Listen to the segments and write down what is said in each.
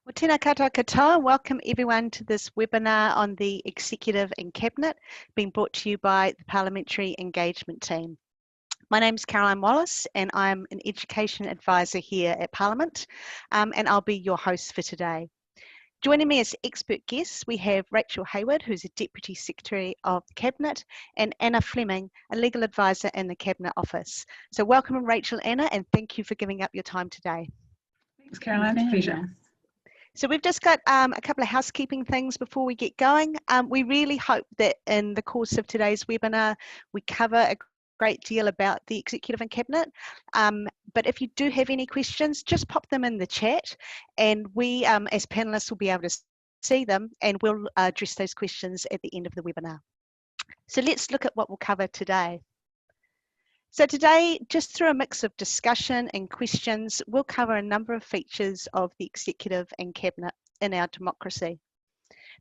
Well, tēnā koutou katoa. Welcome everyone to this webinar on the Executive and Cabinet, being brought to you by the Parliamentary Engagement team. My name is Caroline Wallace and I'm an Education Advisor here at Parliament, and I'll be your host for today. Joining me as expert guests, we have Rachel Hayward, who's a Deputy Secretary of the Cabinet, and Anna Fleming, a Legal Advisor in the Cabinet Office. So welcome Rachel, Anna, and thank you for giving up your time today. Thanks Caroline, it's a pleasure. So we've just got a couple of housekeeping things before we get going. We really hope that in the course of today's webinar, we cover a great deal about the Executive and Cabinet. But if you do have any questions, just pop them in the chat and we as panelists will be able to see them and we'll address those questions at the end of the webinar. So let's look at what we'll cover today. So today, just through a mix of discussion and questions, we'll cover a number of features of the Executive and Cabinet in our democracy.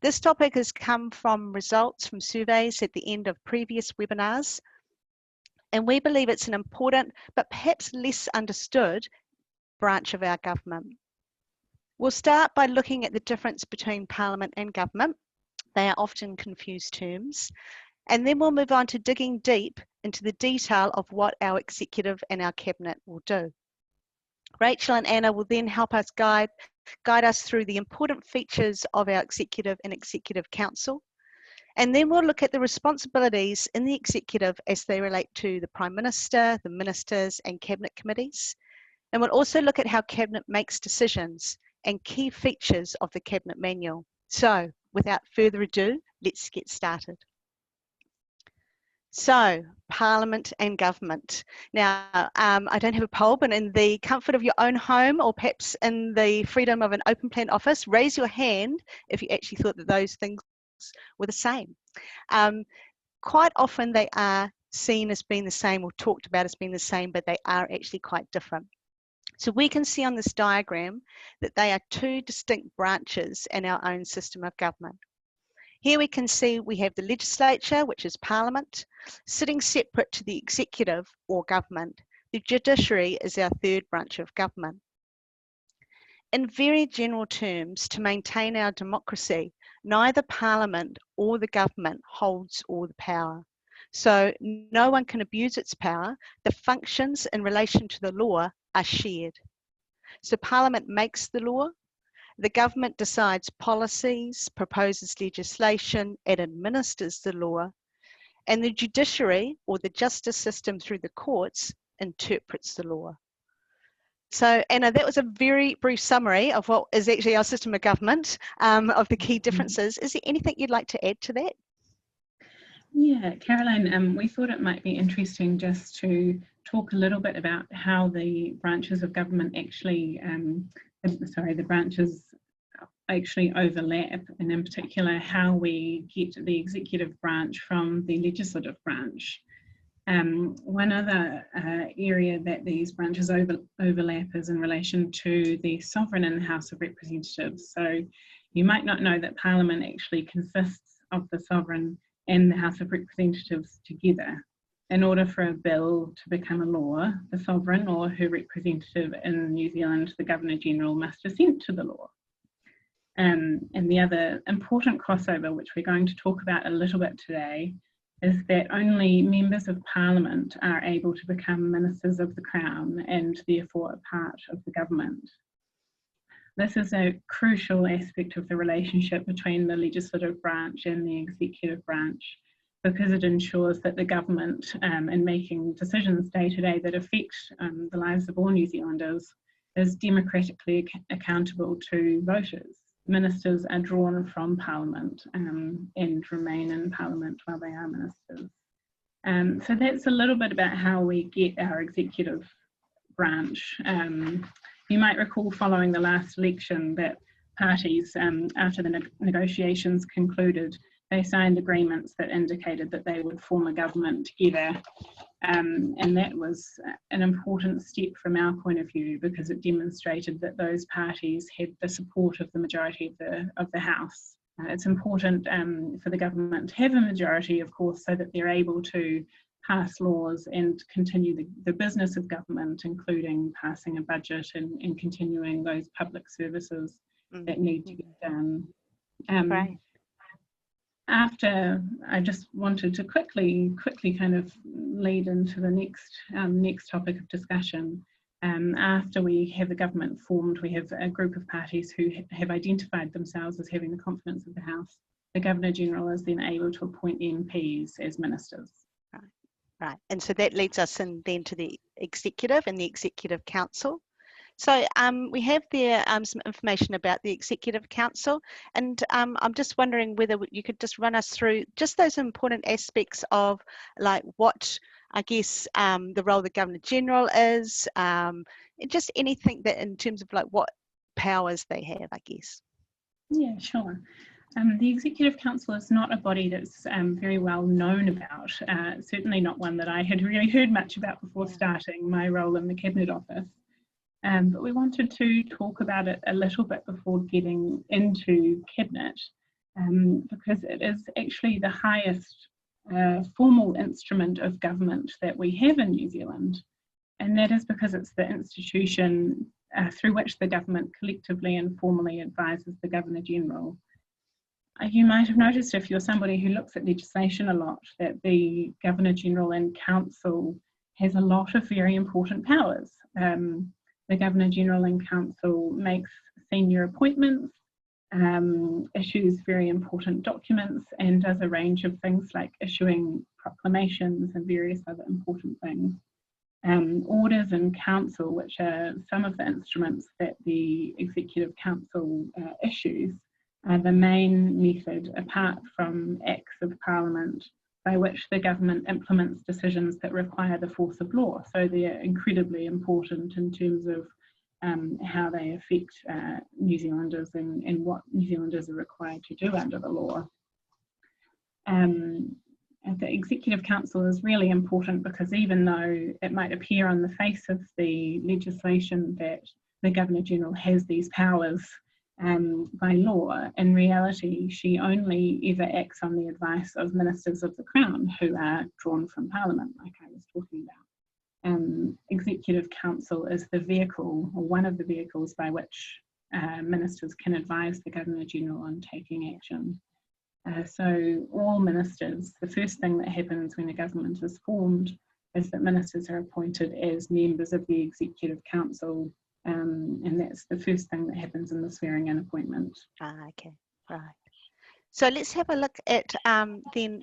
This topic has come from results from surveys at the end of previous webinars, and we believe it's an important, but perhaps less understood, branch of our government. We'll start by looking at the difference between Parliament and government. They are often confused terms. And then we'll move on to digging deep into the detail of what our Executive and our Cabinet will do. Rachel and Anna will then help us guide us through the important features of our Executive and Executive Council. And then we'll look at the responsibilities in the Executive as they relate to the Prime Minister, the Ministers and Cabinet committees. And we'll also look at how Cabinet makes decisions and key features of the Cabinet Manual. So without further ado, let's get started. So, Parliament and government. Now, I don't have a poll, but in the comfort of your own home or perhaps in the freedom of an open plan office, raise your hand if you actually thought that those things were the same. Quite often they are seen as being the same or talked about as being the same, but they are actually quite different. So we can see on this diagram that they are two distinct branches in our own system of government. Here we can see we have the legislature, which is Parliament, sitting separate to the executive or government. The judiciary is our third branch of government. In very general terms, to maintain our democracy, neither Parliament or the government holds all the power. So no one can abuse its power. The functions in relation to the law are shared. So Parliament makes the law. The government decides policies, proposes legislation, and administers the law, and the judiciary, or the justice system through the courts, interprets the law. So, Anna, that was a very brief summary of what is actually our system of government, of the key differences. Is there anything you'd like to add to that? Yeah, Caroline, we thought it might be interesting just to talk a little bit about how the branches of government actually the branches actually overlap, and in particular how we get the executive branch from the legislative branch. One other area that these branches overlap is in relation to the sovereign in the House of Representatives. So you might not know that Parliament actually consists of the sovereign and the House of Representatives together. In order for a bill to become a law, the sovereign or her representative in New Zealand, the Governor-General, must assent to the law. And the other important crossover, which we're going to talk about a little bit today, is that only members of Parliament are able to become ministers of the Crown and therefore a part of the government. This is a crucial aspect of the relationship between the legislative branch and the executive branch, because it ensures that the government, in making decisions day to day that affect the lives of all New Zealanders, is democratically accountable to voters. Ministers are drawn from Parliament and remain in Parliament while they are ministers. So that's a little bit about how we get our executive branch. You might recall following the last election that parties, after the negotiations concluded, they signed agreements that indicated that they would form a government together. And that was an important step from our point of view, because it demonstrated that those parties had the support of the majority of the House. It's important for the government to have a majority, of course, so that they're able to pass laws and continue the business of government, including passing a budget and continuing those public services that need to get done. Right. After, I just wanted to quickly kind of lead into the next topic of discussion. After we have the government formed, we have a group of parties who have identified themselves as having the confidence of the House. The Governor-General is then able to appoint MPs as ministers. Right, and so that leads us in then to the Executive and the Executive Council. So we have there some information about the Executive Council, and I'm just wondering whether you could just run us through just those important aspects of like what, I guess, the role of the Governor-General is, just anything that in terms of like what powers they have, I guess. Yeah, sure. The Executive Council is not a body that's very well known about, certainly not one that I had really heard much about before starting my role in the Cabinet Office. But we wanted to talk about it a little bit before getting into Cabinet, because it is actually the highest formal instrument of government that we have in New Zealand. And that is because it's the institution through which the government collectively and formally advises the Governor-General. You might have noticed, if you're somebody who looks at legislation a lot, that the Governor-General and Council has a lot of very important powers. The Governor-General and Council makes senior appointments, issues very important documents, and does a range of things like issuing proclamations and various other important things. Orders in Council, which are some of the instruments that the Executive Council issues, are the main method, apart from Acts of Parliament, by which the government implements decisions that require the force of law. So they're incredibly important in terms of how they affect New Zealanders and what New Zealanders are required to do under the law. The Executive Council is really important because even though it might appear on the face of the legislation that the Governor-General has these powers by law, in reality she only ever acts on the advice of ministers of the Crown who are drawn from Parliament, like I was talking about. Executive Council is the vehicle, or one of the vehicles, by which ministers can advise the Governor-General on taking action. So all ministers, the first thing that happens when a government is formed is that ministers are appointed as members of the Executive Council, and that's the first thing that happens in the swearing-in appointment. Okay, right. So let's have a look at then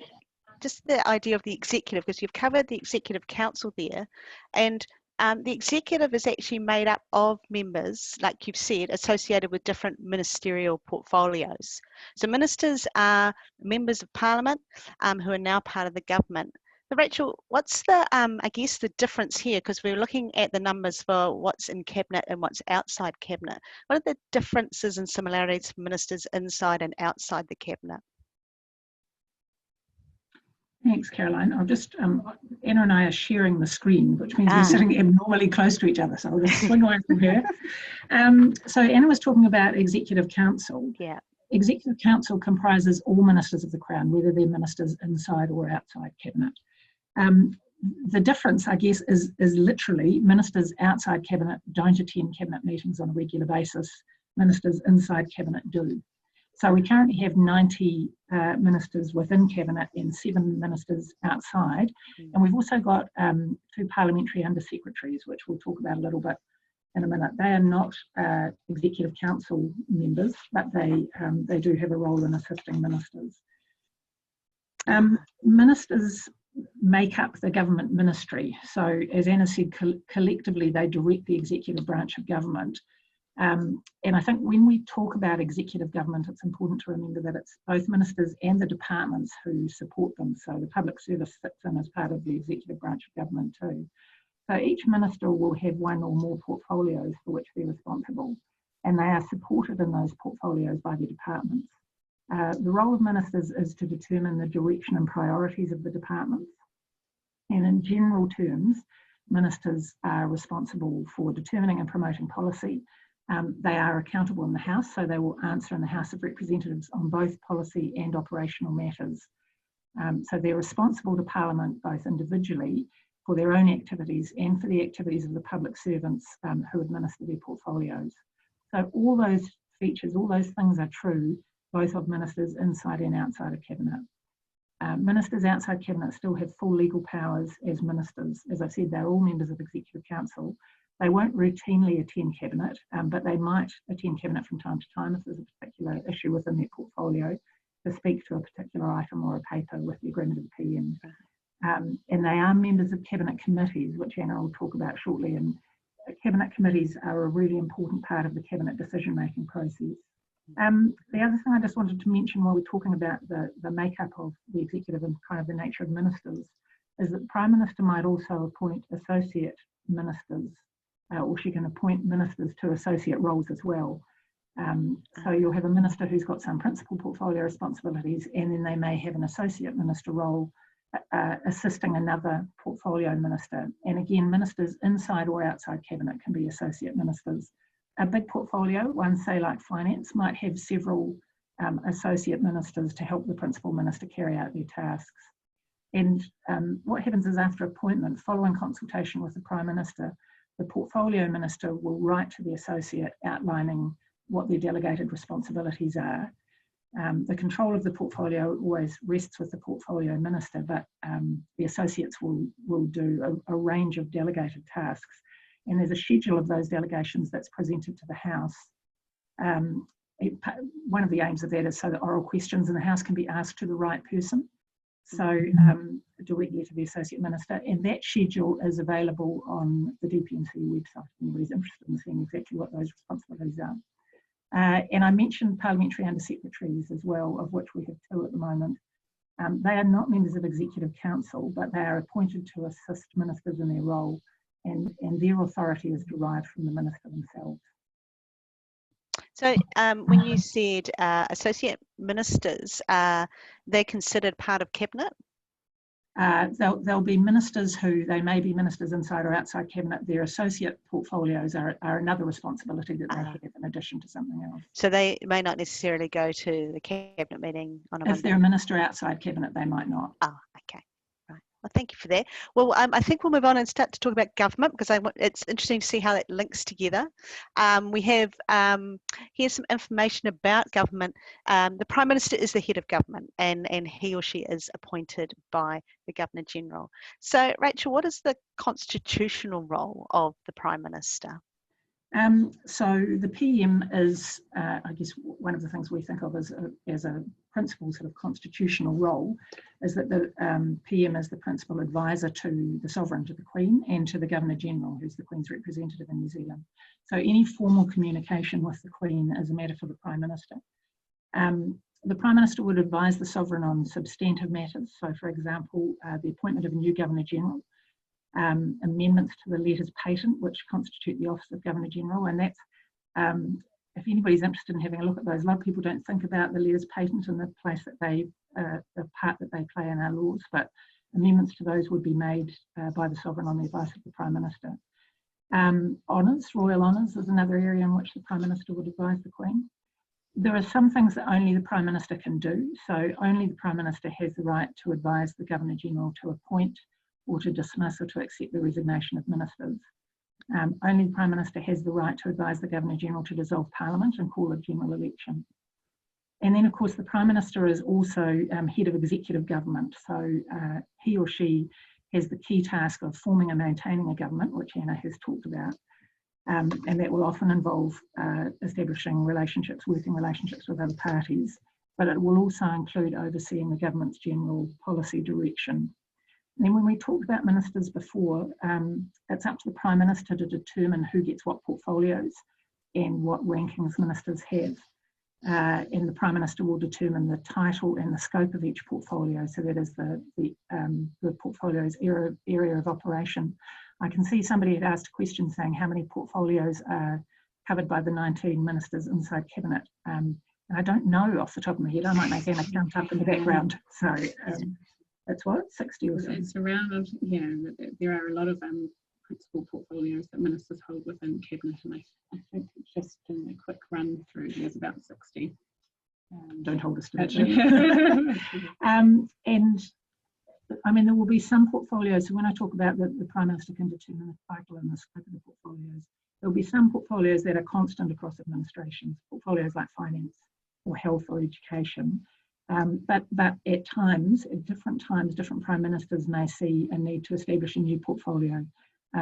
just the idea of the executive, because you've covered the Executive Council there, and the executive is actually made up of members, like you've said, associated with different ministerial portfolios. So ministers are members of Parliament who are now part of the government. So Rachel, what's the, I guess, the difference here? Because we're looking at the numbers for what's in Cabinet and what's outside Cabinet. What are the differences and similarities for ministers inside and outside the Cabinet? Thanks, Caroline. I'll just, Anna and I are sharing the screen, which means we're sitting abnormally close to each other. So I'll just swing away from her. So Anna was talking about Executive Council. Yeah. Executive Council comprises all ministers of the Crown, whether they're ministers inside or outside Cabinet. The difference, I guess, is literally ministers outside Cabinet don't attend Cabinet meetings on a regular basis. Ministers inside Cabinet do. So we currently have 90 ministers within Cabinet and 7 ministers outside. And we've also got 2 parliamentary under-secretaries, which we'll talk about a little bit in a minute. They are not Executive Council members, but they do have a role in assisting ministers. Ministers make up the government ministry. So as Anna said, collectively they direct the executive branch of government. And I think when we talk about executive government, it's important to remember that it's both ministers and the departments who support them. So the public service sits in as part of the executive branch of government too. So each minister will have one or more portfolios for which they're responsible, and they are supported in those portfolios by their departments. The role of ministers is to determine the direction and priorities of the departments. And in general terms, ministers are responsible for determining and promoting policy. They are accountable in the House, so they will answer in the House of Representatives on both policy and operational matters. So they're responsible to Parliament both individually for their own activities and for the activities of the public servants who administer their portfolios. So all those features, all those things are true, both of ministers inside and outside of Cabinet. Ministers outside Cabinet still have full legal powers as ministers. As I said, they're all members of Executive Council. They won't routinely attend Cabinet, but they might attend Cabinet from time to time if there's a particular issue within their portfolio to speak to a particular item or a paper with the agreement of the PM. And they are members of Cabinet committees, which Anna will talk about shortly. And Cabinet committees are a really important part of the Cabinet decision-making process. The other thing I just wanted to mention while we're talking about the makeup of the executive and kind of the nature of ministers is that the Prime Minister might also appoint associate ministers, or she can appoint ministers to associate roles as well. So you'll have a minister who's got some principal portfolio responsibilities, and then they may have an associate minister role assisting another portfolio minister. And again, ministers inside or outside Cabinet can be associate ministers. A big portfolio, one say like finance, might have several associate ministers to help the principal minister carry out their tasks. And what happens is after appointment, following consultation with the Prime Minister, the portfolio minister will write to the associate outlining what their delegated responsibilities are. The control of the portfolio always rests with the portfolio minister, but the associates will do a range of delegated tasks. And there's a schedule of those delegations that's presented to the House. One of the aims of that is so that oral questions in the House can be asked to the right person, so directly to the Associate Minister. And that schedule is available on the DPNC website if anybody's interested in seeing exactly what those responsibilities are. And I mentioned Parliamentary Under-Secretaries as well, of which we have 2 at the moment. They are not members of Executive Council, but they are appointed to assist ministers in their role. And their authority is derived from the minister themselves. So when you said associate ministers, they're considered part of Cabinet? They'll be ministers who, they may be ministers inside or outside Cabinet. Their associate portfolios are another responsibility that they have in addition to something else. So they may not necessarily go to the Cabinet meeting on a Monday? If they're a minister outside Cabinet, they might not. Oh, okay. Well, thank you for that. Well, I think we'll move on and start to talk about government, because it's interesting to see how that links together. We have here's some information about government. The Prime Minister is the head of government, and he or she is appointed by the Governor General. So, Rachel, what is the constitutional role of the Prime Minister? So the PM is, I guess, one of the things we think of as a principal sort of constitutional role is that the PM is the principal advisor to the Sovereign, to the Queen, and to the Governor General, who's the Queen's representative in New Zealand. So any formal communication with the Queen is a matter for the Prime Minister. The Prime Minister would advise the Sovereign on substantive matters. So, for example, the appointment of a new Governor General, amendments to the letters patent, which constitute the Office of Governor General, and that's, if anybody's interested in having a look at those, a lot of people don't think about the letters patent and the place that the part that they play in our laws, but amendments to those would be made by the Sovereign on the advice of the Prime Minister. Honours, royal honours is another area in which the Prime Minister would advise the Queen. There are some things that only the Prime Minister can do, so only the Prime Minister has the right to advise the Governor General to appoint or to dismiss or to accept the resignation of ministers. Only the Prime Minister has the right to advise the Governor General to dissolve Parliament and call a general election. And then, of course, the Prime Minister is also head of executive government, so he or she has the key task of forming and maintaining a government, which Anna has talked about, and that will often involve establishing relationships, working relationships with other parties, but it will also include overseeing the government's general policy direction. And then when we talked about ministers before, it's up to the Prime Minister to determine who gets what portfolios and what rankings ministers have. And the Prime Minister will determine the title and the scope of each portfolio. So that is the portfolio's area of operation. I can see somebody had asked a question saying how many portfolios are covered by the 19 ministers inside Cabinet. And I don't know off the top of my head. I might make an account up in the background. So. That's what, 60 or so? It's around, yeah, there are a lot of principal portfolios that ministers hold within Cabinet, and I think just doing a quick run through, there's about 60. Don't hold us to that. And I mean, there will be some portfolios, so when I talk about the Prime Minister can determine the title and the scope of the portfolios, There'll be some portfolios that are constant across administrations, portfolios like finance or health or education. But at times, at different times, different Prime Ministers may see a need to establish a new portfolio.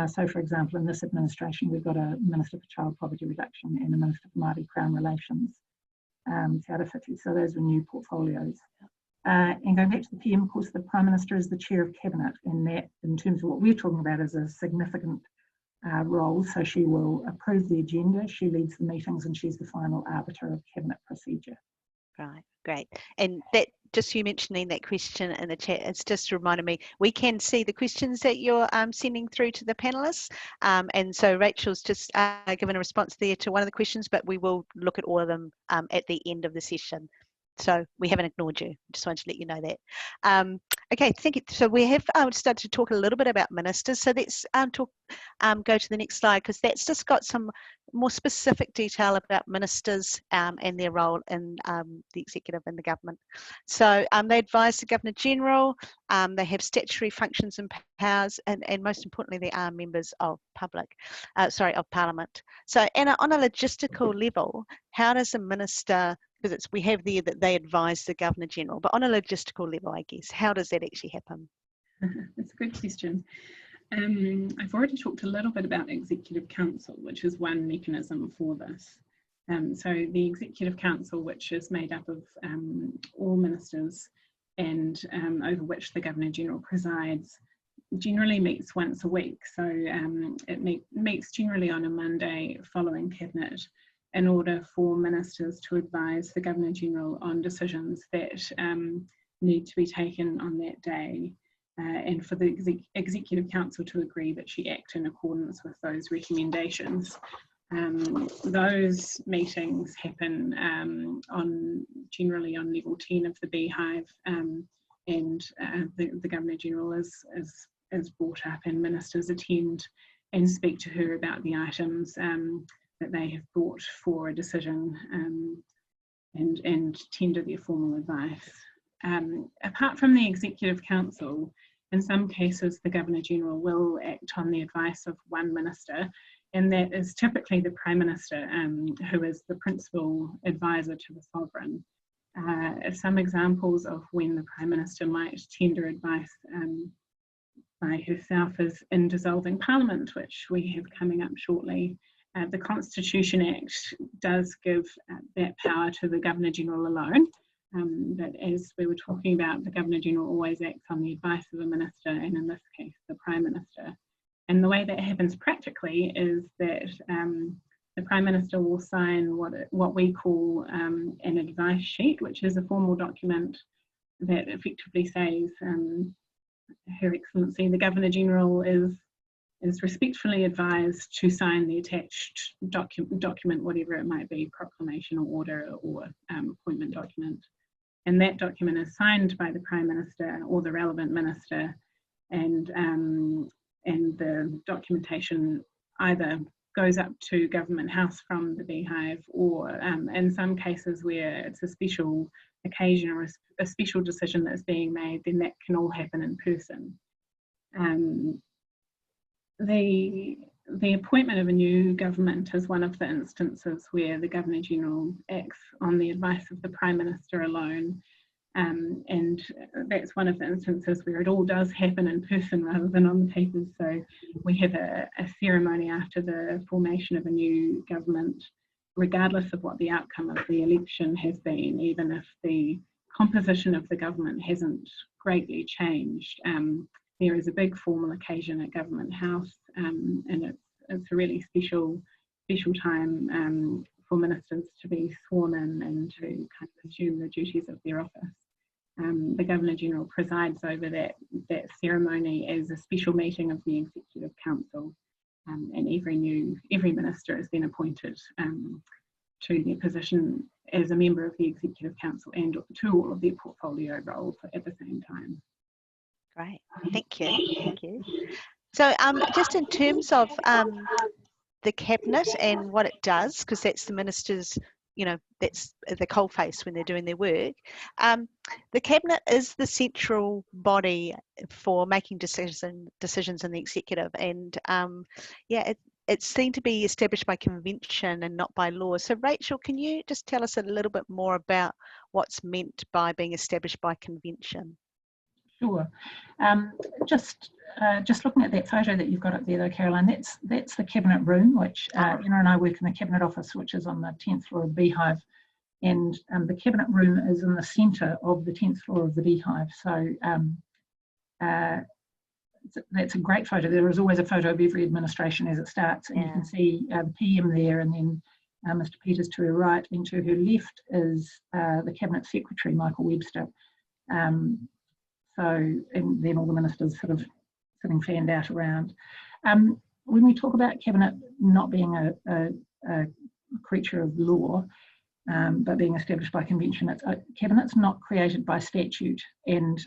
So, for example, in this administration, we've got a Minister for Child Poverty Reduction and a Minister for Māori Crown Relations, Te Arawhiti. So those were new portfolios. And going back to the PM, of course, the Prime Minister is the Chair of Cabinet, and that, in terms of what we're talking about, is a significant role. So she will approve the agenda, she leads the meetings, and she's the final arbiter of Cabinet procedure. Right, great. And that, just you mentioning that question in the chat, it's just reminded me, we can see the questions that you're sending through to the panelists. And so Rachel's just given a response there to one of the questions, but we will look at all of them at the end of the session. So we haven't ignored you. Just wanted to let you know that. Okay, thank you. So we have started to talk a little bit about ministers. So let's go to the next slide, because that's just got some more specific detail about ministers and their role in the executive and the government. So they advise the Governor General, they have statutory functions and powers, and most importantly, they are members of Parliament. So Anna, on a logistical level, how does a minister, because we have there that they advise the Governor General, but on a logistical level, I guess, how does that actually happen? That's a good question. I've already talked a little bit about Executive Council, which is one mechanism for this. So the Executive Council, which is made up of all ministers and over which the Governor General presides, generally meets once a week. So it meets generally on a Monday following Cabinet, in order for ministers to advise the Governor General on decisions that need to be taken on that day, and for the Executive Council to agree that she act in accordance with those recommendations. Those meetings happen generally on level 10 of the Beehive, and the Governor General is brought up, and ministers attend and speak to her about the items that they have brought for a decision, and tender their formal advice. Apart from the Executive Council, in some cases the Governor General will act on the advice of one minister, and that is typically the Prime Minister, who is the principal advisor to the Sovereign. Some examples of when the Prime Minister might tender advice by herself is in dissolving Parliament, which we have coming up shortly. The Constitution Act does give that power to the Governor General alone, but as we were talking about, the Governor General always acts on the advice of a minister, and in this case, the Prime Minister. And the way that happens practically is that the Prime Minister will sign what we call an advice sheet, which is a formal document that effectively says, Her Excellency, the Governor General is respectfully advised to sign the attached document, whatever it might be, proclamation or order or appointment document. And that document is signed by the Prime Minister or the relevant minister, and the documentation either goes up to Government House from the Beehive, or in some cases where it's a special occasion or a special decision that's being made, then that can all happen in person. The appointment of a new government is one of the instances where the Governor General acts on the advice of the Prime Minister alone, and that's one of the instances where it all does happen in person rather than on the papers. So we have a ceremony after the formation of a new government, regardless of what the outcome of the election has been, even if the composition of the government hasn't greatly changed. There is a big formal occasion at Government House, and it's a really special time for ministers to be sworn in and to kind of assume the duties of their office. The Governor General presides over that ceremony as a special meeting of the Executive Council, and every minister is then appointed to their position as a member of the Executive Council and to all of their portfolio roles at the same time. Great, thank you. So just in terms of the Cabinet and what it does, because that's the ministers, that's the coalface when they're doing their work. The Cabinet is the central body for making decisions in the executive, and it's seen to be established by convention and not by law. So Rachel, can you just tell us a little bit more about what's meant by being established by convention? Sure. Just looking at that photo that you've got up there though, Caroline, that's the Cabinet room, which Anna and I work in the Cabinet office, which is on the 10th floor of the Beehive. And the Cabinet room is in the centre of the 10th floor of the Beehive. So that's a great photo. There is always a photo of every administration as it starts, and you can see the PM there, and then Mr. Peters to her right, and to her left is the Cabinet Secretary, Michael Webster. And then all the ministers sort of sitting fanned out around. When we talk about Cabinet not being a creature of law, but being established by convention, Cabinet's not created by statute, and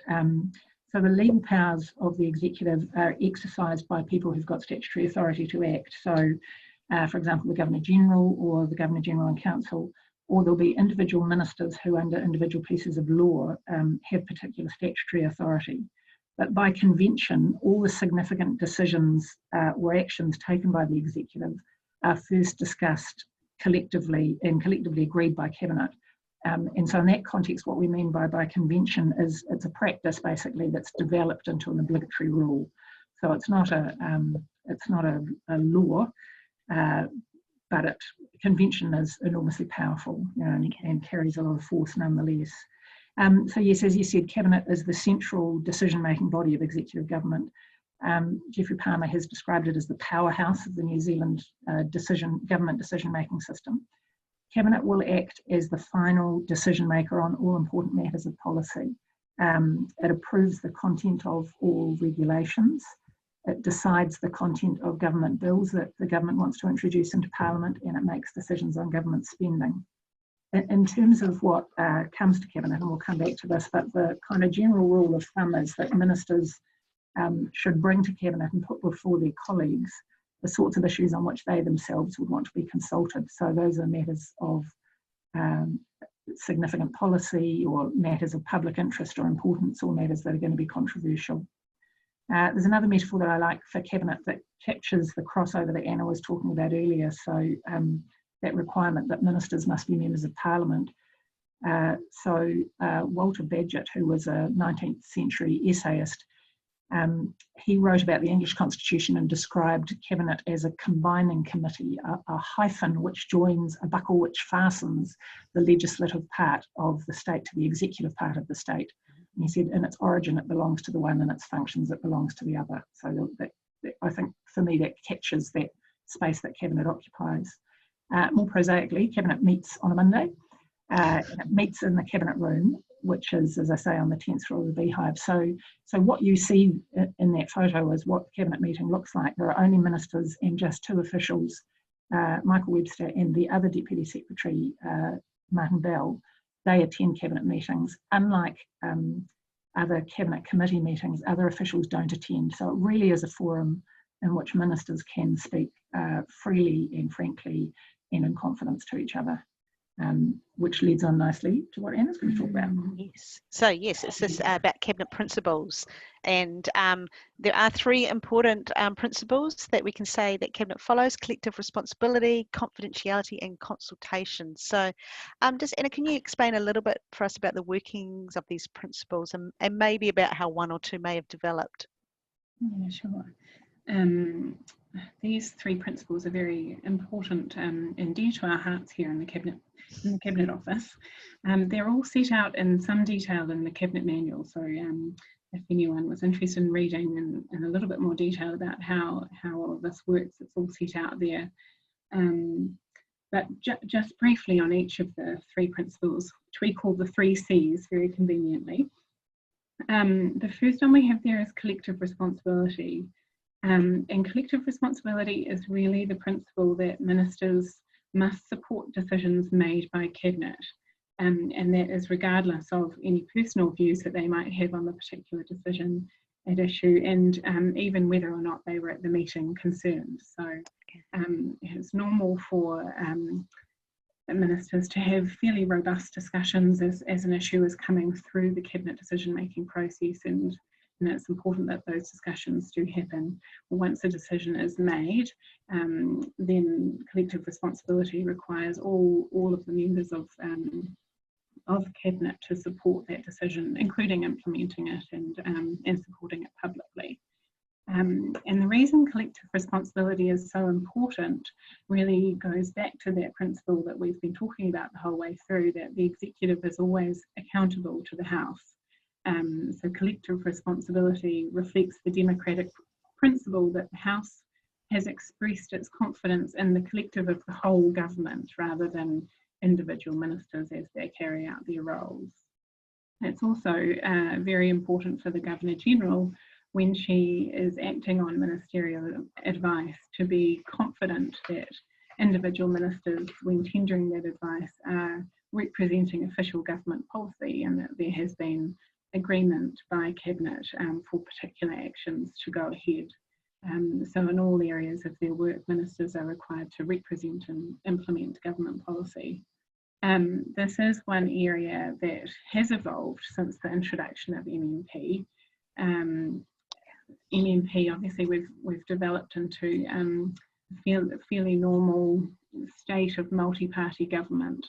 so the legal powers of the executive are exercised by people who've got statutory authority to act. So, for example, the Governor-General or the Governor-General and Council, or there'll be individual ministers who, under individual pieces of law, have particular statutory authority. But by convention, all the significant decisions or actions taken by the executive are first discussed collectively and collectively agreed by Cabinet. And so in that context, what we mean by convention is it's a practice basically that's developed into an obligatory rule. So it's not a law, but convention is enormously powerful, you know, and carries a lot of force nonetheless. So yes, as you said, Cabinet is the central decision-making body of executive government. Geoffrey Palmer has described it as the powerhouse of the New Zealand government decision-making system. Cabinet will act as the final decision maker on all important matters of policy. It approves the content of all regulations. It decides the content of government bills that the government wants to introduce into Parliament, and it makes decisions on government spending. In terms of what comes to Cabinet, and we'll come back to this, but the kind of general rule of thumb is that ministers should bring to Cabinet and put before their colleagues the sorts of issues on which they themselves would want to be consulted. So those are matters of significant policy, or matters of public interest or importance, or matters that are going to be controversial. There's another metaphor that I like for Cabinet that captures the crossover that Anna was talking about earlier. So that requirement that ministers must be members of Parliament. Walter Bagehot, who was a 19th century essayist, he wrote about the English Constitution and described Cabinet as a combining committee, a hyphen which joins a buckle which fastens the legislative part of the state to the executive part of the state. And he said in its origin it belongs to the one, and its functions it belongs to the other. So that I think for me that captures that space that Cabinet occupies. More prosaically, Cabinet meets on a Monday, and it meets in the Cabinet room, which is, as I say, on the 10th floor of the Beehive. So what you see in that photo is what the Cabinet meeting looks like. There are only ministers and just two officials, Michael Webster and the other Deputy Secretary, Martin Bell. They attend Cabinet meetings. Unlike other Cabinet committee meetings, other officials don't attend. So it really is a forum in which ministers can speak freely and frankly and in confidence to each other. Which leads on nicely to what Anna's going to talk about. Yes. So yes, it's this about Cabinet principles, and there are three important principles that we can say that Cabinet follows: collective responsibility, confidentiality, and consultation. So, just Anna, can you explain a little bit for us about the workings of these principles, and maybe about how one or two may have developed? Yeah, sure. These three principles are very important and dear to our hearts here in the Cabinet Office. They're all set out in some detail in the Cabinet Manual. So if anyone was interested in reading in a little bit more detail about how all of this works, it's all set out there. But just briefly on each of the three principles, which we call the 3 C's very conveniently. The first one we have there is collective responsibility. And collective responsibility is really the principle that ministers must support decisions made by Cabinet, and that is regardless of any personal views that they might have on the particular decision at issue, and even whether or not they were at the meeting concerned. So it's normal for ministers to have fairly robust discussions as an issue is coming through the Cabinet decision-making process, and and it's important that those discussions do happen. Once a decision is made, then collective responsibility requires all of the members of Cabinet to support that decision, including implementing it and supporting it publicly. And the reason collective responsibility is so important really goes back to that principle that we've been talking about the whole way through, that the executive is always accountable to the House. So collective responsibility reflects the democratic principle that the House has expressed its confidence in the collective of the whole government rather than individual ministers as they carry out their roles. It's also very important for the Governor-General when she is acting on ministerial advice to be confident that individual ministers, when tendering that advice, are representing official government policy and that there has been agreement by Cabinet for particular actions to go ahead. So in all areas of their work, ministers are required to represent and implement government policy. This is one area that has evolved since the introduction of MMP. MMP, obviously, we've developed into a fairly normal state of multi-party government.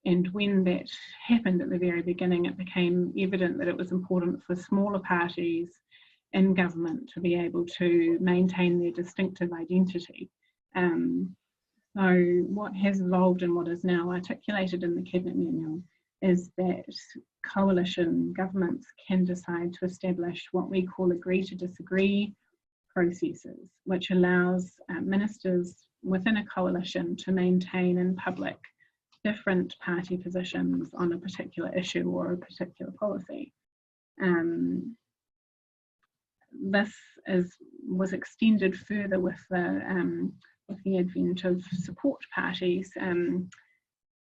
And when that happened at the very beginning, it became evident that it was important for smaller parties in government to be able to maintain their distinctive identity. So what has evolved and what is now articulated in the Cabinet Manual is that coalition governments can decide to establish what we call agree to disagree processes, which allows ministers within a coalition to maintain in public different party positions on a particular issue or a particular policy. This was extended further with the advent of support parties,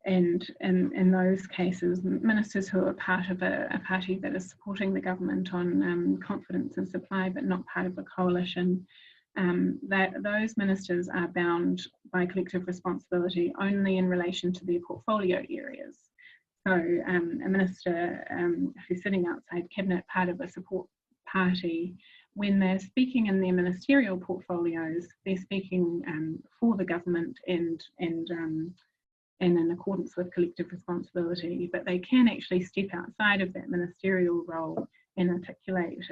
and in those cases, ministers who are part of a party that is supporting the government on confidence and supply but not part of a coalition, that those ministers are bound by collective responsibility only in relation to their portfolio areas. So a minister who's sitting outside Cabinet, part of a support party, when they're speaking in their ministerial portfolios, they're speaking for the government and in accordance with collective responsibility, but they can actually step outside of that ministerial role and articulate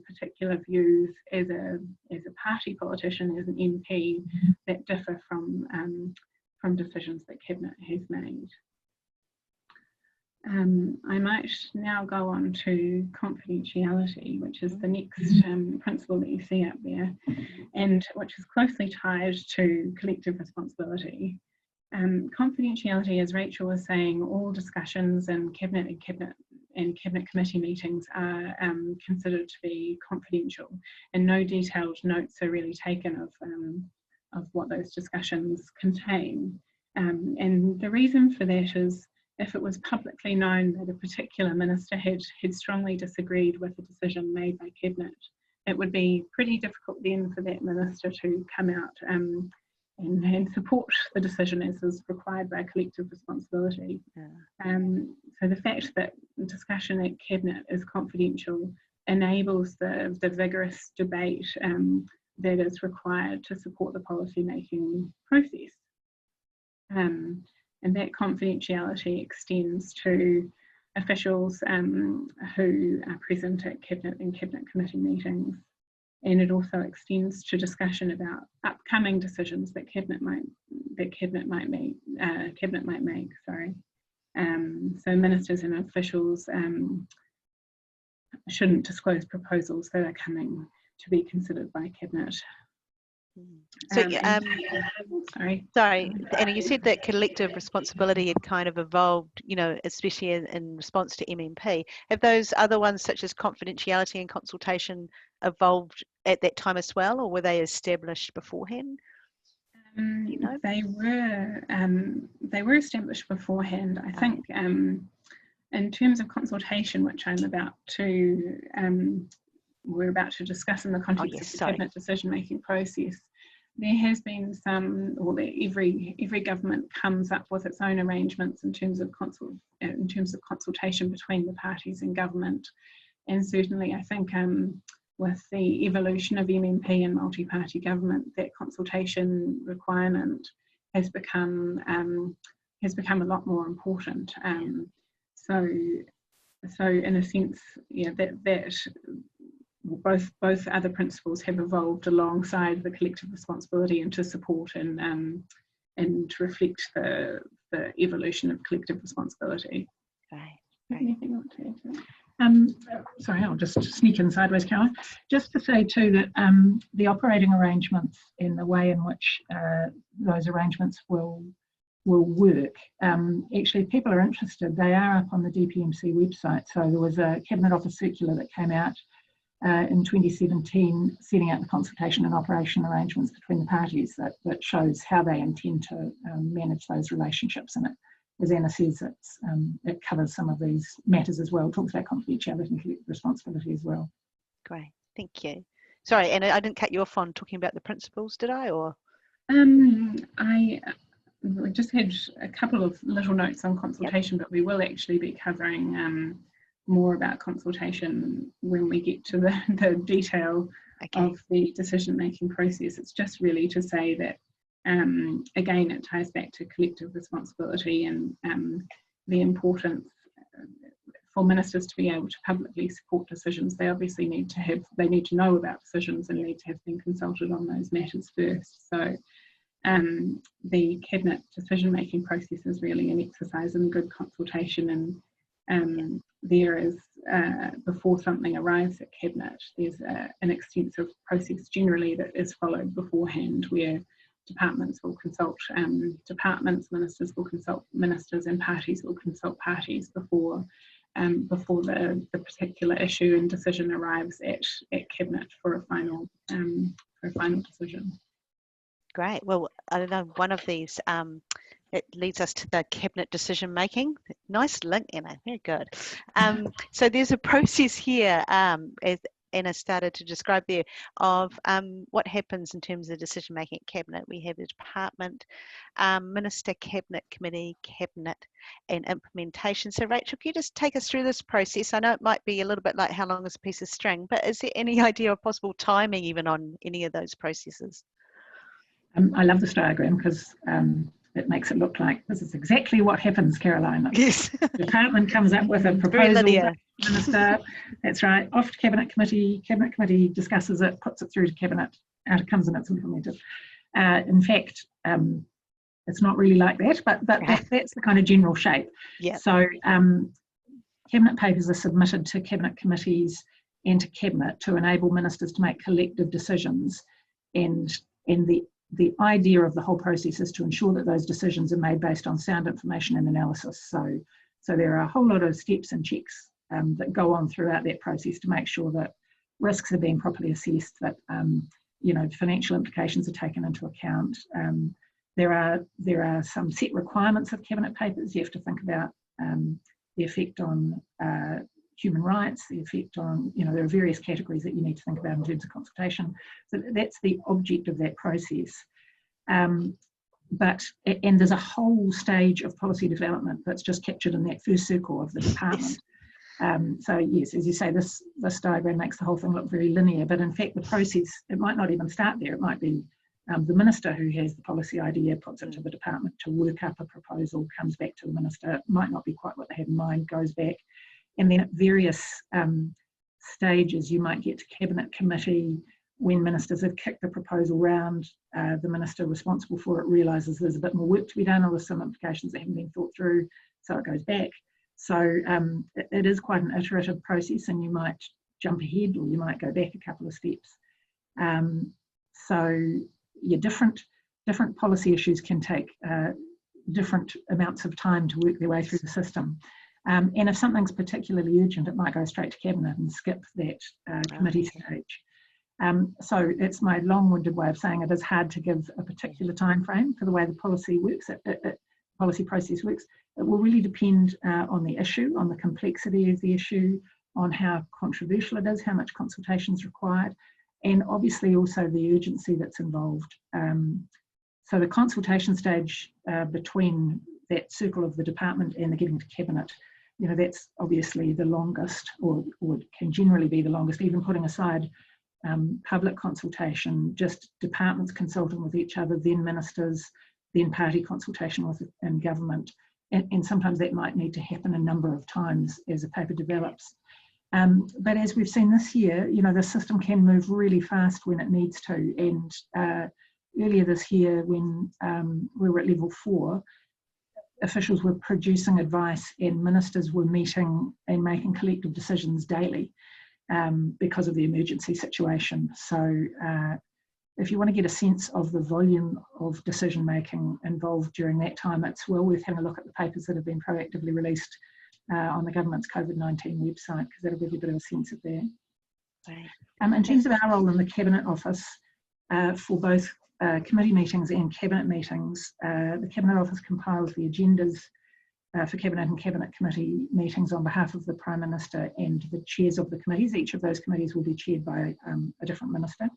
particular views as a party politician, as an MP, that differ from decisions that Cabinet has made. I might now go on to confidentiality, which is the next principle that you see up there, and which is closely tied to collective responsibility. Confidentiality, as Rachel was saying, all discussions in Cabinet and Cabinet committee meetings are considered to be confidential, and no detailed notes are really taken of what those discussions contain. And the reason for that is, if it was publicly known that a particular minister had strongly disagreed with a decision made by Cabinet, it would be pretty difficult then for that minister to come out and support the decision as is required by collective responsibility. Yeah. So the fact that discussion at Cabinet is confidential enables the vigorous debate that is required to support the policy making process. And that confidentiality extends to officials who are present at Cabinet and Cabinet committee meetings. And it also extends to discussion about upcoming decisions that Cabinet might make. So ministers and officials shouldn't disclose proposals that are coming to be considered by Cabinet. So, sorry, Anna, you said that collective responsibility had kind of evolved, especially in response to MMP. Have those other ones, such as confidentiality and consultation, evolved at that time as well, or were they established beforehand? They were established beforehand. I think in terms of consultation, which we're about to discuss in the context of the Cabinet decision-making process, there has been every government comes up with its own arrangements in terms of consultation between the parties in government, and certainly I think with the evolution of MMP and multi-party government, that consultation requirement has become a lot more important. So in a sense, yeah, that both other principles have evolved alongside the collective responsibility and to support and reflect the evolution of collective responsibility. Right. Anything you want to add to that? Sorry, I'll just sneak in sideways, Caroline. Just to say too that the operating arrangements and the way in which those arrangements will work, actually if people are interested, they are up on the DPMC website. So there was a Cabinet Office circular that came out in 2017 setting out the consultation and operation arrangements between the parties that shows how they intend to manage those relationships. And it, as Anna says, it covers some of these matters as well, talks about confidentiality and collective responsibility as well. Great, thank you. Sorry, Anna, I didn't cut you off on talking about the principles, did I? Or I just had a couple of little notes on consultation, but we will actually be covering more about consultation when we get to the detail of the decision-making process. It's just really to say that again, it ties back to collective responsibility and the importance for ministers to be able to publicly support decisions. They obviously need to know about decisions and need to have been consulted on those matters first. So the Cabinet decision-making process is really an exercise in good consultation, and there is, before something arrives at Cabinet, there's an extensive process generally that is followed beforehand, where departments will consult departments, ministers will consult ministers, and parties will consult parties before the particular issue and decision arrives at Cabinet for a final decision. great. Well, I don't know, one of these, it leads us to the Cabinet decision making. Nice link, Emma, very good. So there's a process here, as Anna started to describe there, of what happens in terms of decision making at Cabinet. We have the department, Minister, Cabinet Committee, Cabinet and implementation. So Rachel, can you just take us through this process? I know it might be a little bit like how long is a piece of string, but is there any idea of possible timing even on any of those processes? I love this diagram because it makes it look like this is exactly what happens, Caroline. Yes. The department comes up with a proposal, minister, that's right, off to Cabinet Committee discusses it, puts it through to Cabinet, out it comes and it's implemented. In fact, it's not really like that, but that's the kind of general shape. Yeah. So Cabinet papers are submitted to Cabinet committees and to Cabinet to enable ministers to make collective decisions, and the idea of the whole process is to ensure that those decisions are made based on sound information and analysis. So there are a whole lot of steps and checks that go on throughout that process to make sure that risks are being properly assessed, that financial implications are taken into account. There are some set requirements of Cabinet papers. You have to think about the effect on human rights, the effect on, there are various categories that you need to think about in terms of consultation. So that's the object of that process. And there's a whole stage of policy development that's just captured in that first circle of the department. So yes, as you say, this diagram makes the whole thing look very linear, but in fact the process, it might not even start there. It might be the minister who has the policy idea, puts it to the department to work up a proposal, comes back to the minister. It might not be quite what they have in mind, goes back. And then at various stages, you might get to Cabinet Committee. When ministers have kicked the proposal round, the minister responsible for it realises there's a bit more work to be done, or there's some implications that haven't been thought through, so it goes back. So it is quite an iterative process, and you might jump ahead or you might go back a couple of steps. So yeah, different policy issues can take different amounts of time to work their way through the system. And if something's particularly urgent, it might go straight to Cabinet and skip that committee stage. So it's my long-winded way of saying it is hard to give a particular time frame for the way the policy works, policy process works. It will really depend on the issue, on the complexity of the issue, on how controversial it is, how much consultation is required, and obviously also the urgency that's involved. So the consultation stage between that circle of the department and the getting to Cabinet you know, that's obviously the longest, or can generally be the longest, even putting aside public consultation, just departments consulting with each other, then ministers, then party consultation within government. And sometimes that might need to happen a number of times as a paper develops. But as we've seen this year, you know, the system can move really fast when it needs to. And earlier this year, when we were at level 4, officials were producing advice and ministers were meeting and making collective decisions daily because of the emergency situation. So if you want to get a sense of the volume of decision making involved during that time, it's well worth having a look at the papers that have been proactively released on the government's COVID-19 website, because that'll give you a bit of a sense of that. Right. In terms of our role in the Cabinet Office, for both committee meetings and Cabinet meetings, the Cabinet Office compiles the agendas for Cabinet and Cabinet Committee meetings on behalf of the Prime Minister and the chairs of the committees. Each of those committees will be chaired by a different minister.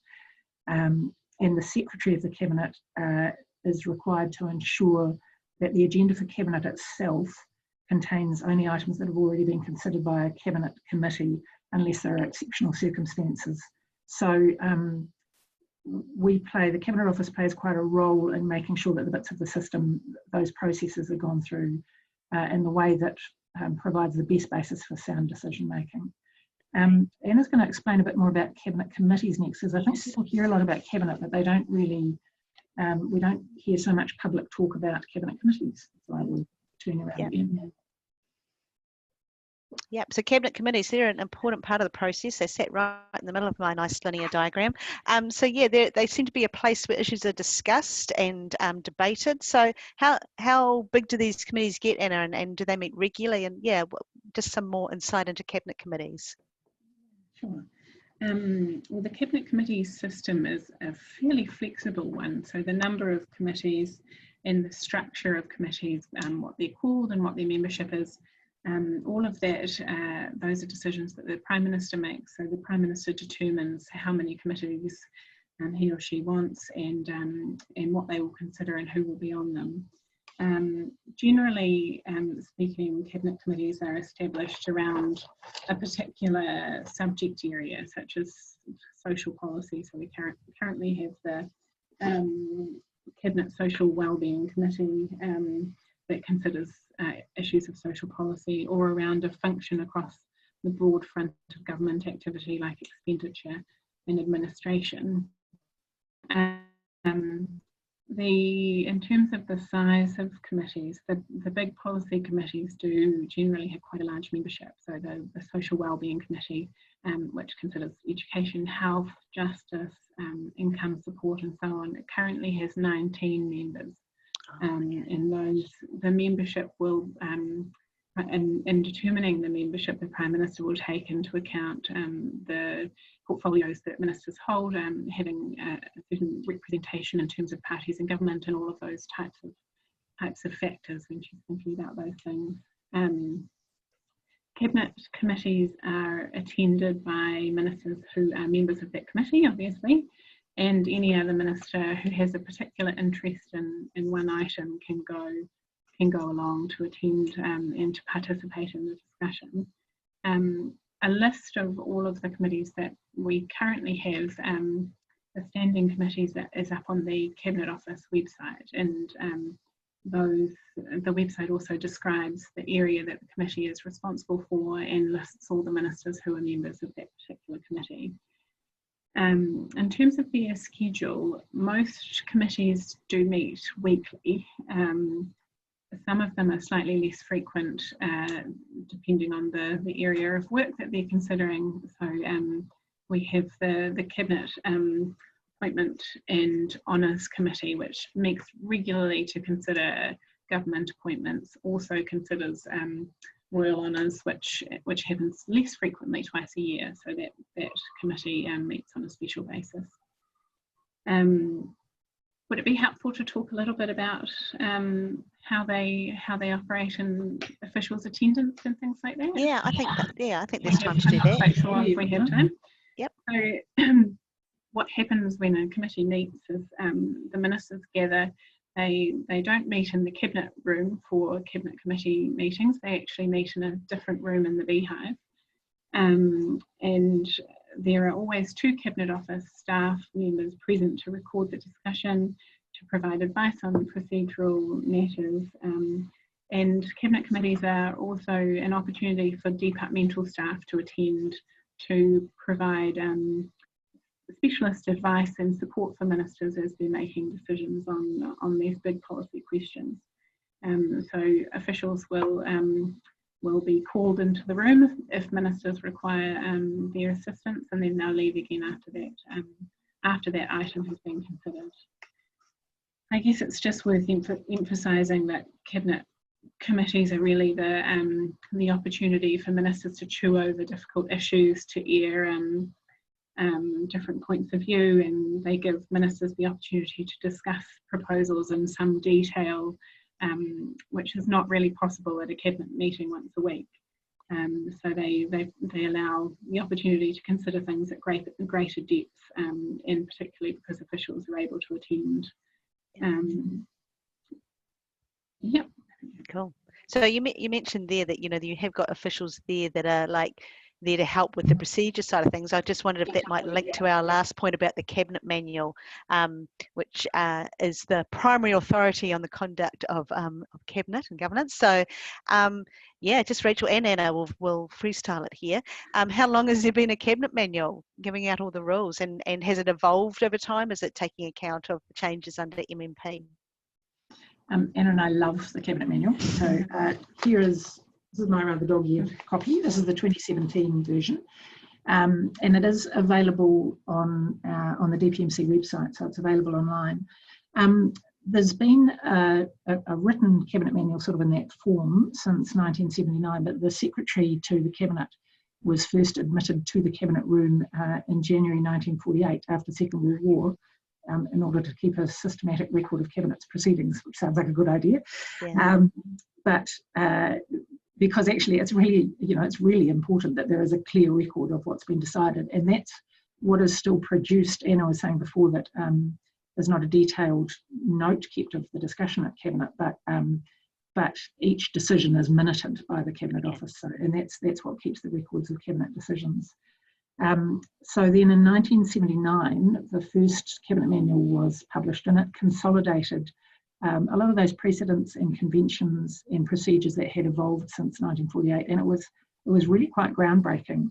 And the Secretary of the Cabinet is required to ensure that the agenda for Cabinet itself contains only items that have already been considered by a Cabinet committee, unless there are exceptional circumstances. So the Cabinet Office plays quite a role in making sure that the bits of the system, those processes are gone through in the way that provides the best basis for sound decision making. Anna's going to explain a bit more about Cabinet committees next, because I think people hear a lot about Cabinet, but they don't really, we don't hear so much public talk about Cabinet committees. So I will turn around again. Yep, so Cabinet committees, they're an important part of the process. They sit right in the middle of my nice linear diagram. So yeah, they seem to be a place where issues are discussed and debated. So how big do these committees get, Anna, and do they meet regularly? And yeah, just some more insight into Cabinet committees. Sure. Well, the Cabinet committee system is a fairly flexible one. So the number of committees and the structure of committees, what they're called and what their membership is, all of that, those are decisions that the Prime Minister makes. So the Prime Minister determines how many committees he or she wants, and what they will consider and who will be on them. Generally speaking, Cabinet committees are established around a particular subject area, such as social policy. So we currently have the Cabinet Social Wellbeing Committee that considers issues of social policy, or around a function across the broad front of government activity like expenditure and administration. In terms of the size of committees, the big policy committees do generally have quite a large membership. So the Social Wellbeing Committee, which considers education, health, justice, income support and so on, it currently has 19 members. And the membership will, in determining the membership, the Prime Minister will take into account the portfolios that ministers hold, having a certain representation in terms of parties in government and all of those types of factors when she's thinking about those things. Cabinet committees are attended by ministers who are members of that committee, obviously, and any other minister who has a particular interest in one item can go along to attend and to participate in the discussion. A list of all of the committees that we currently have, the standing committees, that is up on the Cabinet Office website, and the website also describes the area that the committee is responsible for and lists all the ministers who are members of that particular committee. In terms of their schedule, most committees do meet weekly. Some of them are slightly less frequent, depending on the area of work that they're considering. So we have the Cabinet Appointment and Honours Committee, which meets regularly to consider government appointments, also considers Royal Honours, which happens less frequently, twice a year. So that committee meets on a special basis. Would it be helpful to talk a little bit about how they operate and officials' attendance and things like that? Yeah, I think there's time to do that. If we have time. Yep. So what happens when a committee meets is the ministers gather. They don't meet in the cabinet room for cabinet committee meetings. They actually meet in a different room in the beehive. And there are always 2 Cabinet Office staff members present to record the discussion, to provide advice on procedural matters. And Cabinet committees are also an opportunity for departmental staff to attend, to provide specialist advice and support for ministers as they're making decisions on these big policy questions. So officials will be called into the room if ministers require their assistance, and then they'll leave again after that item has been considered. I guess it's just worth emphasising that cabinet committees are really the opportunity for ministers to chew over difficult issues, to air different points of view, and they give ministers the opportunity to discuss proposals in some detail, which is not really possible at a cabinet meeting once a week. So they allow the opportunity to consider things at greater depth, and particularly because officials are able to attend. Yep. Cool. So you mentioned there that you have got officials there that are like there to help with the procedure side of things. I just wondered if that might link to our last point about the Cabinet Manual, which is the primary authority on the conduct of Cabinet and governance. So yeah, just Rachel and Anna will freestyle it here. How long has there been a Cabinet Manual giving out all the rules, and has it evolved over time? Is it taking account of the changes under MMP? Anna and I love the Cabinet Manual. So this is my rather dog-eared copy. This is the 2017 version, and it is available on the DPMC website, so it's available online. There's been a written Cabinet Manual sort of in that form since 1979, but the Secretary to the Cabinet was first admitted to the Cabinet Room in January 1948 after the Second World War, in order to keep a systematic record of Cabinet's proceedings, which sounds like a good idea. Yeah. But because actually it's really important that there is a clear record of what's been decided, and that's what is still produced. And I was saying before that there's not a detailed note kept of the discussion at Cabinet, but each decision is minuted by the Cabinet Office, so, and that's what keeps the records of Cabinet decisions. So then in 1979, the first Cabinet Manual was published, and it consolidated a lot of those precedents and conventions and procedures that had evolved since 1948, and it was really quite groundbreaking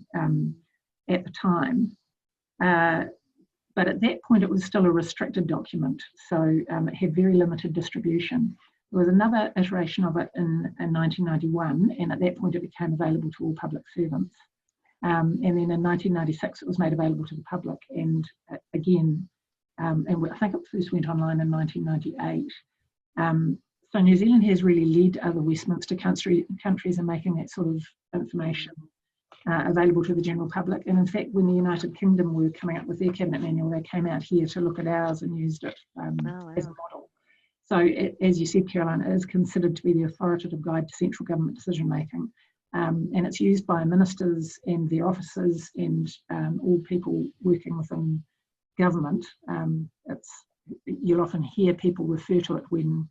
at the time. But at that point, it was still a restricted document, so it had very limited distribution. There was another iteration of it in 1991, and at that point, it became available to all public servants. And then in 1996, it was made available to the public, and again, and I think it first went online in 1998. So New Zealand has really led other Westminster countries in making that sort of information available to the general public. And in fact, when the United Kingdom were coming up with their Cabinet Manual, they came out here to look at ours and used it as a model. So as you said, Caroline, it is considered to be the authoritative guide to central government decision making. And it's used by ministers and their officers and all people working within government. You'll often hear people refer to it when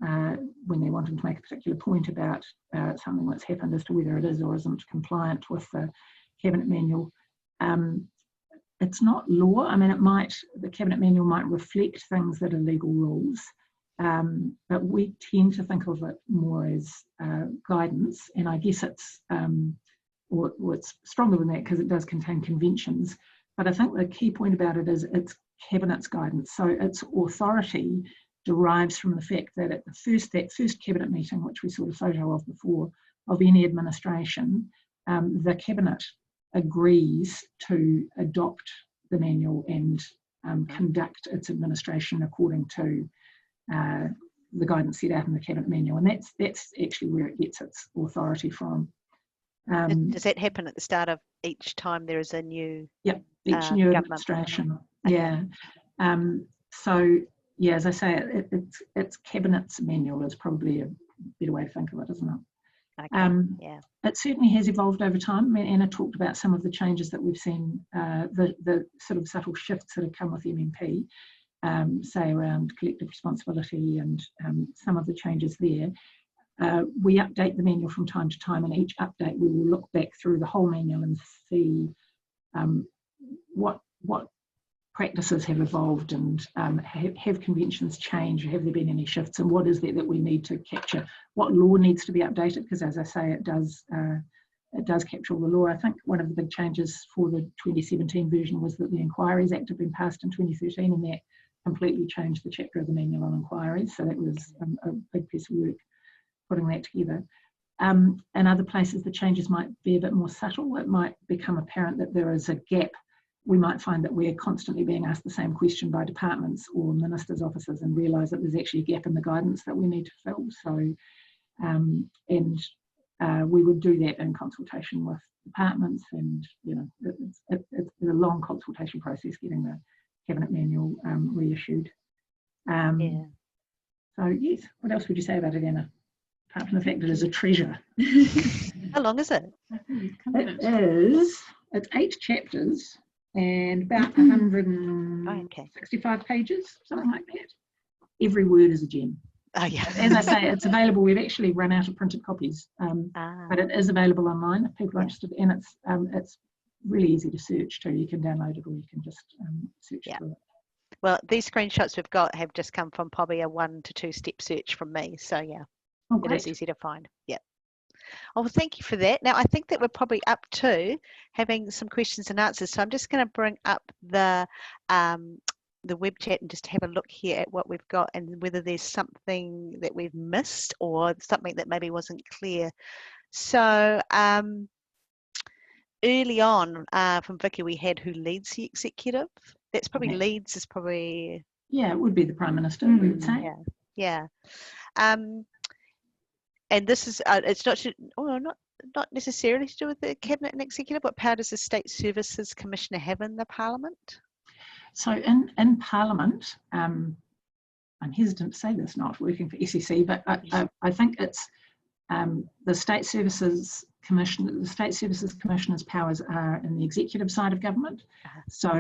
they're wanting to make a particular point about something that's happened as to whether it is or isn't compliant with the Cabinet Manual. It's not law. I mean, the Cabinet Manual might reflect things that are legal rules, but we tend to think of it more as guidance, and I guess it's stronger than that because it does contain conventions. But I think the key point about it is it's Cabinet's guidance. So its authority derives from the fact that at that first Cabinet meeting, which we saw a photo of before, of any administration, the Cabinet agrees to adopt the manual and conduct its administration according to the guidance set out in the Cabinet Manual, and that's actually where it gets its authority from. Does that happen at the start of each time there is a new? Yep, each new administration. Yeah. So yeah, as I say, it's Cabinet's manual is probably a better way to think of it, isn't it? Okay. Yeah. It certainly has evolved over time. I mean, Anna talked about some of the changes that we've seen, the sort of subtle shifts that have come with MMP. say around collective responsibility and some of the changes there. We update the manual from time to time, and each update we will look back through the whole manual and see what practices have evolved, and have conventions changed, have there been any shifts, and what is there that we need to capture, what law needs to be updated, because as I say, it does capture all the law. I think one of the big changes for the 2017 version was that the Inquiries Act had been passed in 2013, and that completely changed the chapter of the manual on inquiries, so that was a big piece of work putting that together. In other places the changes might be a bit more subtle. It might become apparent that there is a gap. We might find that we're constantly being asked the same question by departments or ministers' offices, and realise that there's actually a gap in the guidance that we need to fill. So, we would do that in consultation with departments, and it's a long consultation process getting the Cabinet Manual reissued. So yes, what else would you say about it, Anna? Apart from the fact it is a treasure. How long is it? It's 8 chapters and about 165 pages, something like that. Every word is a gem. Oh yeah. As I say, it's available. We've actually run out of printed copies, but it is available online if people are interested, and it's really easy to search too. You can download it, or you can just search through it. Well, these screenshots we've got have just come from probably a 1 to 2 step search from me, so yeah. Oh, it is easy to find. Yeah. Oh, well, thank you for that. Now, I think that we're probably up to having some questions and answers. So I'm just going to bring up the web chat and just have a look here at what we've got, and whether there's something that we've missed or something that maybe wasn't clear. So early on from Vicky, we had who leads the executive. That's probably leads is probably. Yeah, it would be the Prime Minister, we would say. Yeah. And this is, it's not necessarily to do with the Cabinet and Executive. What power does the State Services Commissioner have in the Parliament? So in Parliament, I'm hesitant to say this, not working for SEC, but I think it's the State Services Commissioner. The State Services Commissioner's powers are in the executive side of government. So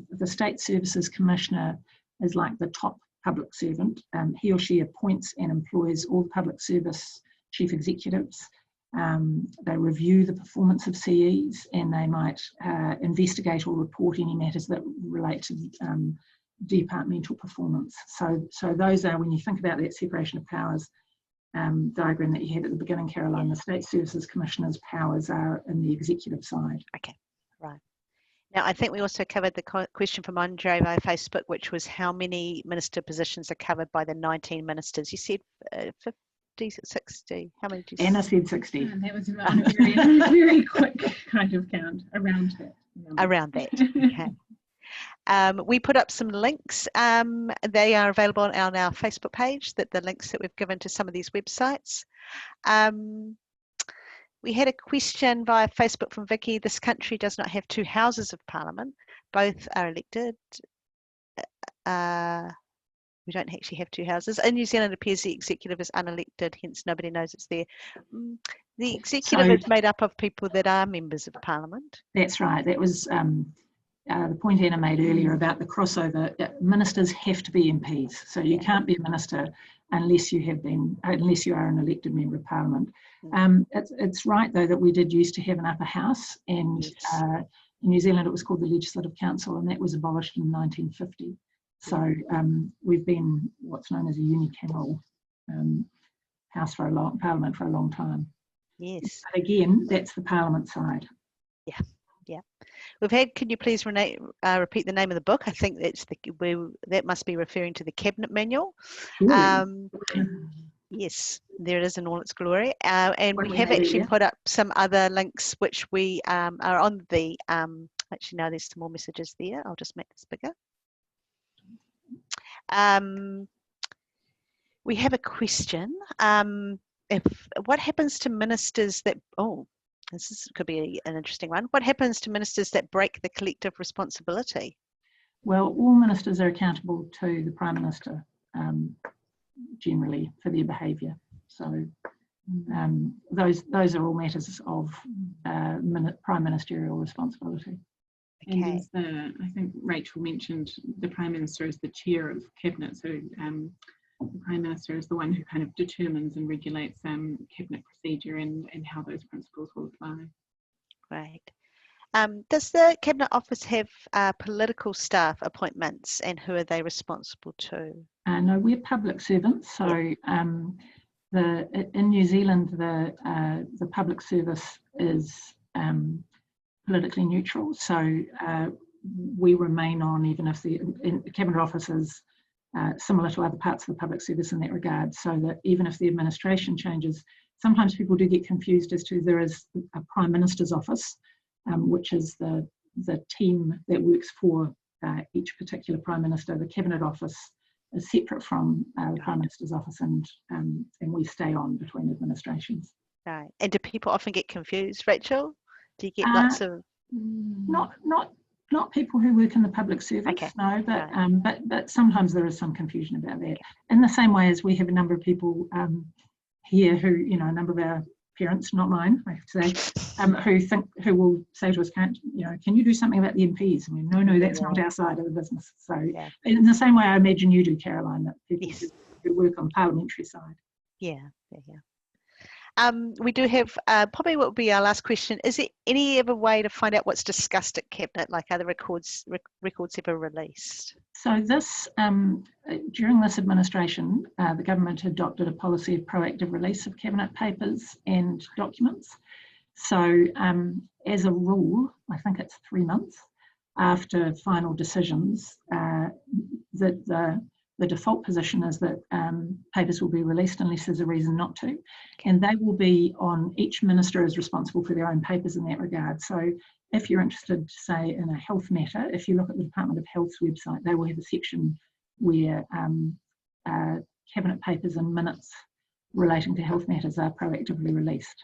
the State Services Commissioner is like the top public servant. He or she appoints and employs all the public service chief executives. They review the performance of CEs, and they might investigate or report any matters that relate to departmental performance. So those are, when you think about that separation of powers diagram that you had at the beginning, Caroline, the State Services Commissioner's powers are in the executive side. Okay, right. Now, I think we also covered the question from Andre via Facebook, which was how many minister positions are covered by the 19 ministers? You said 50, 60. How many did you say? Anna said 60. And that was on a very, very quick kind of count around that. Around that, okay. We put up some links. They are available on our Facebook page, the links that we've given to some of these websites. We had a question via Facebook from Vicky. This country does not have 2 houses of Parliament. Both are elected. We don't actually have 2 houses. In New Zealand, it appears the executive is unelected, hence nobody knows it's there. The executive is made up of people that are members of Parliament. That's right. That was the point Anna made earlier about the crossover. Ministers have to be MPs, so you can't be a minister unless you are an elected member of Parliament. It's right though that we did used to have an upper house, and in New Zealand it was called the Legislative Council, and that was abolished in 1950. So we've been what's known as a unicameral house Parliament for a long time. Yes. But again, that's the Parliament side. Yeah. Yeah, we've had. Can you please repeat the name of the book? I think that must be referring to the Cabinet Manual. Yes, there it is in all its glory. And we have actually put up some other links, which we are on the. Actually, no, there's some more messages there. I'll just make this bigger. We have a question. What happens to ministers that? Could be an interesting one. What happens to ministers that break the collective responsibility? Well, all ministers are accountable to the Prime Minister generally for their behaviour. So those are all matters of Prime Ministerial responsibility. And Okay. as I think Rachel mentioned, the Prime Minister is the chair of Cabinet, so the Prime Minister is the one who kind of determines and regulates Cabinet procedure and how those principles will apply. Great. Does the Cabinet Office have political staff appointments, and who are they responsible to? No, we're public servants, so in New Zealand the public service is politically neutral, so we remain on even if the Cabinet Office is similar to other parts of the public service in that regard, so that even if the administration changes, sometimes people do get confused as to there is a Prime Minister's office, which is the team that works for each particular Prime Minister. The Cabinet Office is separate from the Prime Minister's office, and we stay on between administrations. Right. And do people often get confused, Rachel? Do you get lots of... Not people who work in the public service, okay. No, but sometimes there is some confusion about that. In the same way as we have a number of people here who, you know, a number of our parents, not mine, I have to say, who will say to us, can you do something about the MPs? I mean, no, that's not our side of the business. So in the same way I imagine you do, Caroline, that people who work on the parliamentary side. Yeah. We do have probably what would be our last question. Is there any other way to find out what's discussed at Cabinet, like other records ever released? So this, during this administration, the government adopted a policy of proactive release of Cabinet papers and documents. So as a rule, I think it's 3 months after final decisions, that the default position is that papers will be released unless there's a reason not to. And they will be on, each minister is responsible for their own papers in that regard. So if you're interested, say, in a health matter, if you look at the Department of Health's website, they will have a section where Cabinet papers and minutes relating to health matters are proactively released.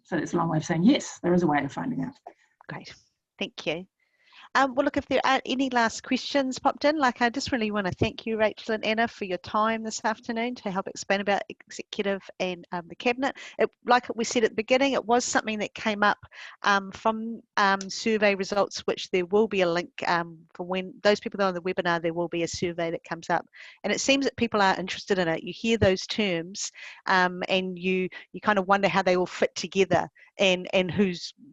So that's a long way of saying, yes, there is a way of finding out. Great, thank you. Well, look, if there aren't any last questions popped in, like I just really want to thank you, Rachel and Anna, for your time this afternoon to help explain about executive and the Cabinet. Like we said at the beginning, it was something that came up from survey results, which there will be a link for when those people are on the webinar, there will be a survey that comes up. And it seems that people are interested in it. You hear those terms and you kind of wonder how they all fit together and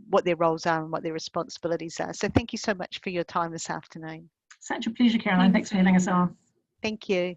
what their roles are and what their responsibilities are. So thank you so much for your time this afternoon. Such a pleasure, Caroline. Thanks for having us on. Thank you.